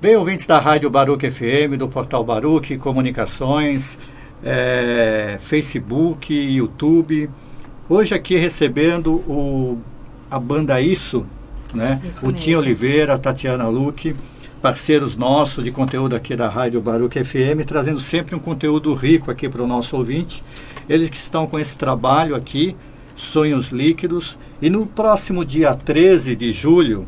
Bem, ouvintes da Rádio Baruch FM, do Portal Baruch, Comunicações, Facebook, YouTube. Hoje aqui recebendo a banda Isso, né? O Tim Oliveira, a Tatiana Luque, parceiros nossos de conteúdo aqui da Rádio Baruch FM, trazendo sempre um conteúdo rico aqui para o nosso ouvinte. Eles que estão com esse trabalho aqui, Sonhos Líquidos, e no próximo dia 13 de julho,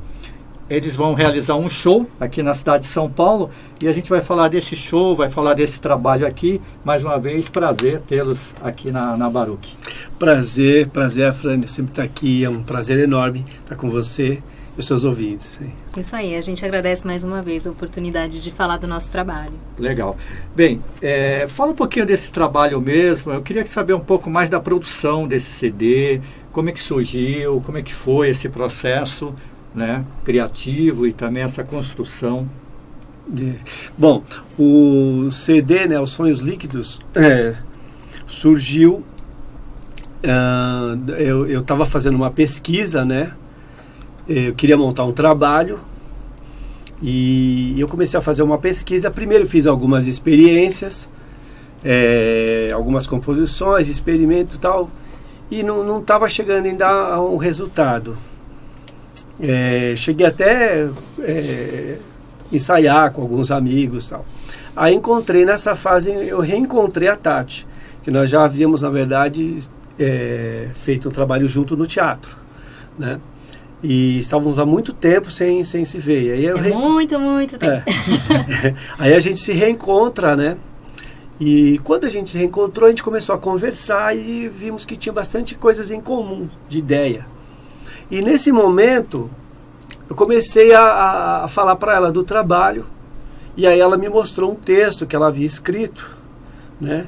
eles vão realizar um show aqui na cidade de São Paulo, e a gente vai falar desse show, vai falar desse trabalho aqui. Mais uma vez, prazer tê-los aqui na Baruch. Prazer, Afrânio, sempre estar aqui, é um prazer enorme estar com você e os seus ouvintes. Isso aí, a gente agradece mais uma vez a oportunidade de falar do nosso trabalho. Legal. Bem, fala um pouquinho desse trabalho mesmo. Eu queria saber um pouco mais da produção desse CD, como é que surgiu, como é que foi esse processo, né, criativo e também essa construção. Bom, o CD, né, Os Sonhos Líquidos, surgiu. Eu estava fazendo uma pesquisa, né? Eu queria montar um trabalho e eu comecei a fazer uma pesquisa. Primeiro fiz algumas experiências, algumas composições, experimento e tal, e não estava chegando ainda a um resultado. Cheguei até ensaiar com alguns amigos e tal. Aí encontrei nessa fase, eu reencontrei a Tati, que nós já havíamos, na verdade, feito um trabalho junto no teatro, né? E estávamos há muito tempo sem se ver. Aí muito tempo. Aí a gente se reencontra, né? E quando a gente se reencontrou, a gente começou a conversar e vimos que tinha bastante coisas em comum, de ideia. E nesse momento, eu comecei a falar para ela do trabalho, e aí ela me mostrou um texto que ela havia escrito, né?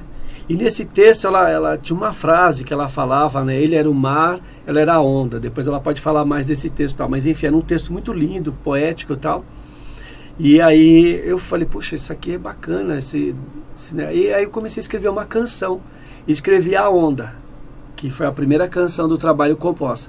E nesse texto ela tinha uma frase que ela falava, né? Ele era o mar, ela era a onda. Depois ela pode falar mais desse texto e tal, mas enfim, era um texto muito lindo, poético e tal. E aí eu falei, puxa, isso aqui é bacana, né? E aí eu comecei a escrever uma canção, escrevi A Onda, que foi a primeira canção do trabalho composta.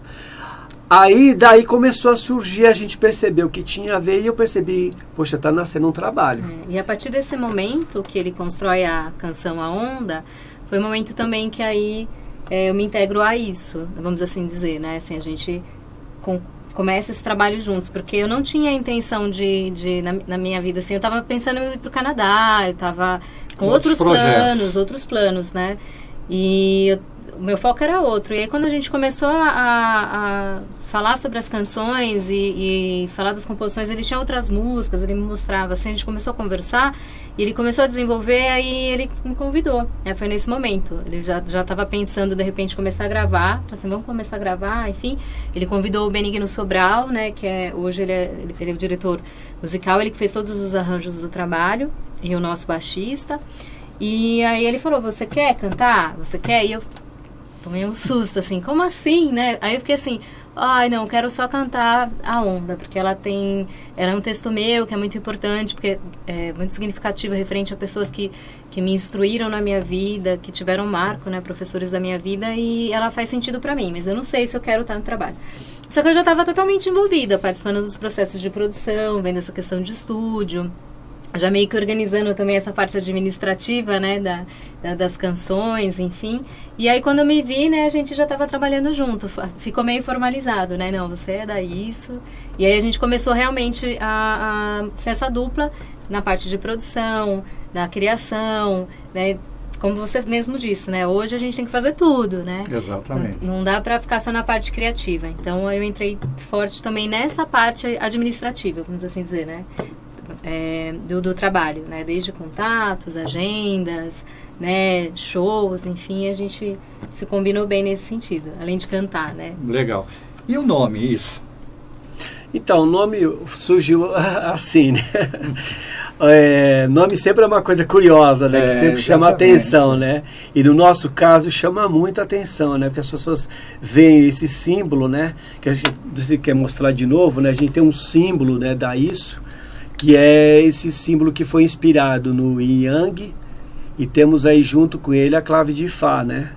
Aí, daí começou a surgir, a gente percebeu que tinha a ver e eu percebi, poxa, tá nascendo um trabalho. E a partir desse momento que ele constrói a canção A Onda, foi um momento também que aí eu me integro a isso, vamos assim dizer, né? Assim, a gente começa esse trabalho juntos, porque eu não tinha a intenção na minha vida, assim, eu tava pensando em ir pro Canadá, eu tava com outros planos, né? E o meu foco era outro. E aí quando a gente começou a falar sobre as canções e falar das composições, ele tinha outras músicas, ele me mostrava, assim, a gente começou a conversar e ele começou a desenvolver, aí ele me convidou. Foi nesse momento. Ele já estava pensando, de repente, começar a gravar. Falei assim, vamos começar a gravar, enfim. Ele convidou o Benigno Sobral, né, que hoje ele é o diretor musical, ele que fez todos os arranjos do trabalho, e o nosso baixista. E aí ele falou, você quer cantar? Você quer? E eu tomei um susto, assim, como assim, né? Aí eu fiquei assim, ai, não, quero só cantar A Onda, porque ela é um texto meu que é muito importante, porque é muito significativo, referente a pessoas que me instruíram na minha vida, que tiveram marco, né, professores da minha vida, e ela faz sentido pra mim, mas eu não sei se eu quero estar no trabalho. Só que eu já estava totalmente envolvida, participando dos processos de produção, vendo essa questão de estúdio, já meio que organizando também essa parte administrativa, né, das canções, enfim. E aí quando eu me vi, né, a gente já estava trabalhando junto, ficou meio formalizado, né, não, você é da Isso. E aí a gente começou realmente a ser essa dupla na parte de produção, na criação, né, como você mesmo disse, né, hoje a gente tem que fazer tudo, né. Exatamente. Não dá para ficar só na parte criativa. Então eu entrei forte também nessa parte administrativa, vamos assim dizer, né. Do trabalho, né? Desde contatos, agendas, né? Shows, enfim, a gente se combinou bem nesse sentido, além de cantar, né? Legal. E o nome, Isso? Então, o nome surgiu assim, né? Nome sempre é uma coisa curiosa, né? Que sempre chama atenção, né? E no nosso caso chama muita atenção, né? Porque as pessoas veem esse símbolo, né? Que a gente, você quer mostrar de novo, né? A gente tem um símbolo, né? Da Isso, que é esse símbolo que foi inspirado no Yin Yang, e temos aí junto com ele a clave de Fá, né?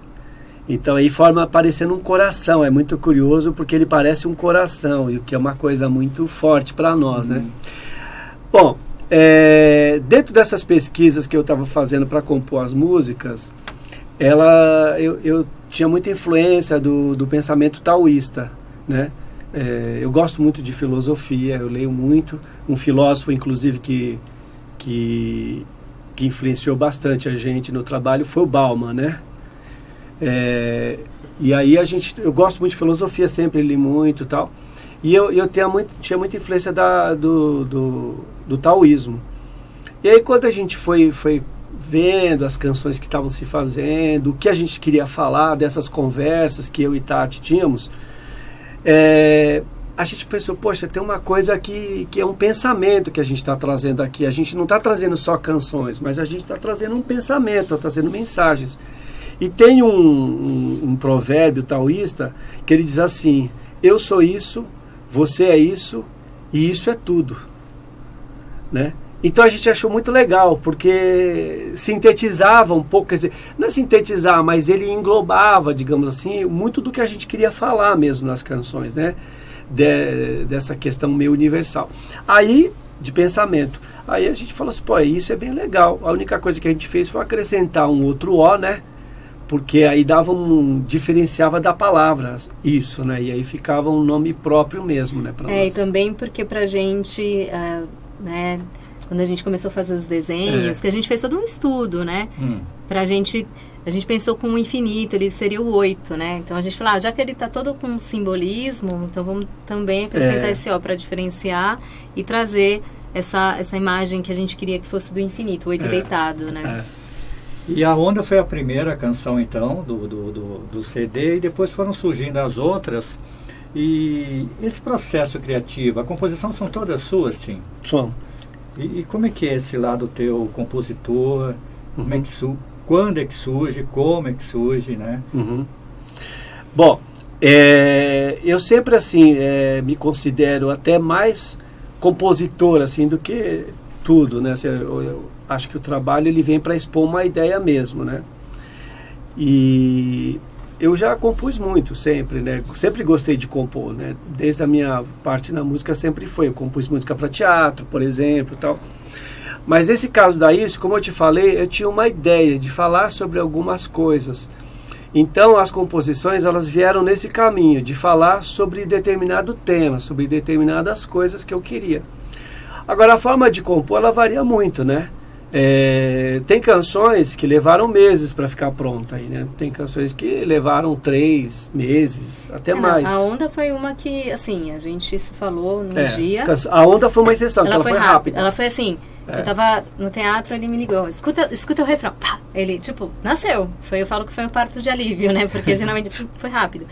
Então aí forma parecendo um coração, é muito curioso porque ele parece um coração, e o que é uma coisa muito forte para nós, né? Bom, dentro dessas pesquisas que eu estava fazendo para compor as músicas, eu tinha muita influência do pensamento taoísta, né? Eu gosto muito de filosofia, eu leio muito. Um filósofo, inclusive, que influenciou bastante a gente no trabalho foi o Bauman, né? E aí eu gosto muito de filosofia, sempre li muito e tal. E eu tinha muita influência do taoísmo. E aí quando a gente foi vendo as canções que estavam se fazendo, o que a gente queria falar dessas conversas que eu e Tati tínhamos, a gente pensou, poxa, tem uma coisa que é um pensamento que a gente está trazendo aqui. A gente não está trazendo só canções, mas a gente está trazendo um pensamento, está trazendo mensagens. E tem um provérbio taoísta que ele diz assim: eu sou isso, você é isso e isso é tudo, né? Então a gente achou muito legal, porque sintetizava um pouco, quer dizer, não é sintetizar, mas ele englobava, digamos assim, muito do que a gente queria falar mesmo nas canções, né? Dessa questão meio universal. Aí, de pensamento, aí a gente falou assim, pô, isso é bem legal. A única coisa que a gente fez foi acrescentar um outro O, né? Porque aí diferenciava da palavra isso, né? E aí ficava um nome próprio mesmo, né? Pra nós. E também porque pra gente, né? Quando a gente começou a fazer os desenhos, porque a gente fez todo um estudo, né? Pra gente, a gente pensou com o infinito, ele seria o 8, né? Então a gente falou, já que ele tá todo com simbolismo, então vamos também acrescentar esse O para diferenciar e trazer essa imagem que a gente queria que fosse do infinito, o 8 deitado, né? E a Onda foi a primeira canção, então, do CD, e depois foram surgindo as outras. E esse processo criativo, a composição são todas suas, sim? São. E como é que é esse lado teu, compositor? Como é que quando é que surge? Como é que surge, né? Bom, eu sempre, assim, me considero até mais compositor, assim, do que tudo, né? Assim, eu acho que o trabalho, ele vem para expor uma ideia mesmo, né? E eu já compus muito, sempre, né? Sempre gostei de compor, né? Desde a minha parte na música sempre foi. Eu compus música para teatro, por exemplo, e tal. Mas esse caso da Isso, como eu te falei, eu tinha uma ideia de falar sobre algumas coisas. Então, as composições, elas vieram nesse caminho, de falar sobre determinado tema, sobre determinadas coisas que eu queria. Agora, a forma de compor, ela varia muito, né? Tem canções que levaram meses para ficar pronta aí, né? Tem canções que levaram 3 meses, até mais. A Onda foi uma que, assim, a gente se falou num dia. A Onda foi uma exceção, ela foi rápida. Ela foi assim, eu tava no teatro, ele me ligou, escuta o refrão. Pá! Ele, tipo, nasceu. Eu falo que foi um parto de alívio, né? Porque geralmente foi rápido.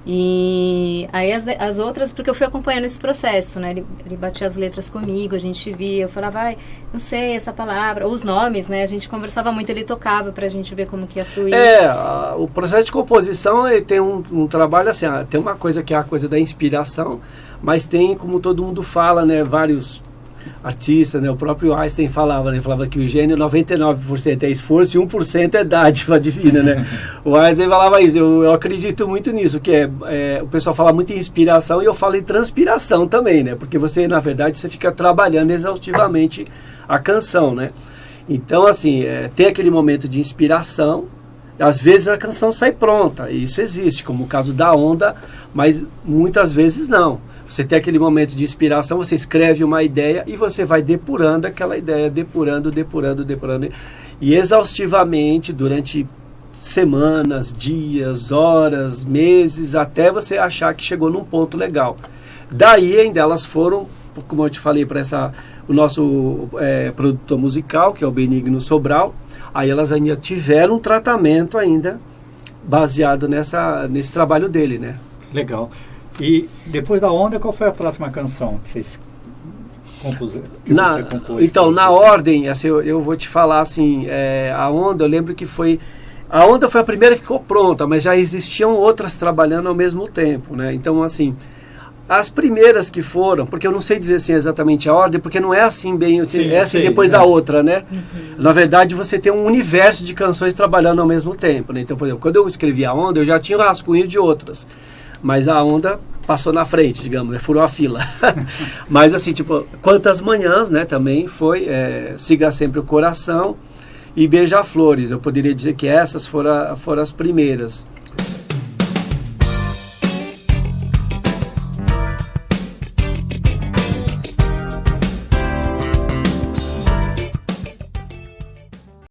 E aí as outras, porque eu fui acompanhando esse processo, né? Ele batia as letras comigo, a gente via, eu falava, não sei essa palavra, ou os nomes, né? A gente conversava muito, ele tocava pra gente ver como que ia fluir. O processo de composição, ele tem um trabalho assim, tem uma coisa que é a coisa da inspiração, mas tem, como todo mundo fala, né? Vários artistas, né? O próprio Einstein falava, né? Falava que o gênio 99% é esforço e 1% é dádiva divina, né? O Einstein falava isso, eu acredito muito nisso, que o pessoal fala muito em inspiração e eu falo em transpiração também, né? Porque você, na verdade, você fica trabalhando exaustivamente a canção, né? Então, assim, tem aquele momento de inspiração, às vezes a canção sai pronta, e isso existe, como o caso da Onda, mas muitas vezes não. Você tem aquele momento de inspiração, você escreve uma ideia e você vai depurando aquela ideia, depurando, e exaustivamente durante semanas, dias, horas, meses, até você achar que chegou num ponto legal. Daí ainda elas foram, como eu te falei, para o nosso produtor musical, que é o Benigno Sobral, aí elas ainda tiveram um tratamento ainda baseado nesse trabalho dele, né? Legal. E depois da Onda, qual foi a próxima canção que vocês compuseram? Então, na ordem, assim, eu vou te falar assim, a Onda, eu lembro que foi... A Onda foi a primeira que ficou pronta, mas já existiam outras trabalhando ao mesmo tempo, né? Então, assim, as primeiras que foram, porque eu não sei dizer assim exatamente a ordem, porque não é assim bem, essa e depois a outra, né? Na verdade, você tem um universo de canções trabalhando ao mesmo tempo, né? Então, por exemplo, quando eu escrevi a Onda, eu já tinha um rascunho de outras. Mas a Onda passou na frente, digamos, né? Furou a fila. Mas assim, tipo, Quantas Manhãs, né, também foi Siga Sempre o Coração e Beija-Flores. Eu poderia dizer que essas foram as primeiras.